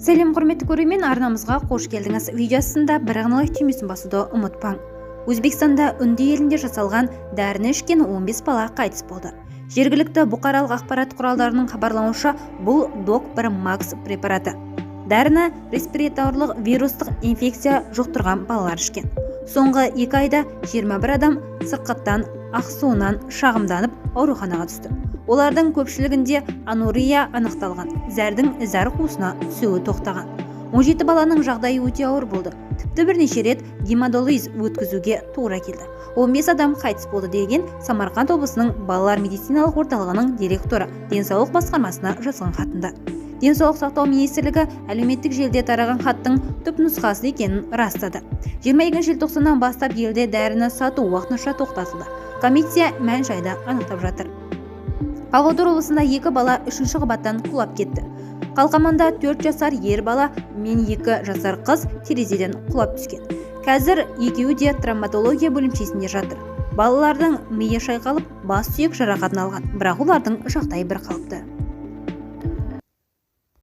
Сәлем құрметті көрермен, арнамызға қош келдіңіз. Видеосында бір ғана лайк түймесін басуды ұмытпаң. Өзбекстанда үнді елінде жасалған дәріні ішкен 15 бала қайтыс болды. Жергілікті бұқаралық ақпарат құралдарының хабарлауынша, бұл Док-1 Макс препараты. Дәріні респираторлық вирустық инфекция жұқтырған балалар ішкен. Соңғы 2 айда 21 адам сырқаттан ақсуынан шағымданып ауруханаға түсті. Олардың көпшілігінде анурия анықталған, зәрдің зәр қуысына түсуі тоқтаған. 17 баланың жағдайы өте ауыр болды. Тіпті бірнеше рет гемодиализ өткізуге тура келді. 15 адам қайтыс болды деген Самарқанд облысының балалар медициналық орталығының директоры денсаулық басқармасына жазған хатында. Денсаулық сақтау министрлігі әлеуметтік желіде тараған хаттың түпнұсқасы екенін растады. 22 желтоқсаннан бастап елде дәріні сату уақытынша тоқтатылды. Комиссия мән-жайды анықтап жатыр. Павлодар облысында 2 бала 3-ші қабаттан құлап кетті. Қалқаманда 4 жасар ер бала мен 2 жасар қыз терезеден құлап түскен. Қазір екеуі де травматология бөлімшесінде жатыр. Балалардың миы шайқалып, бас сүйек жарақатын алған, бірақ олардың жағдайы бірқалыпты.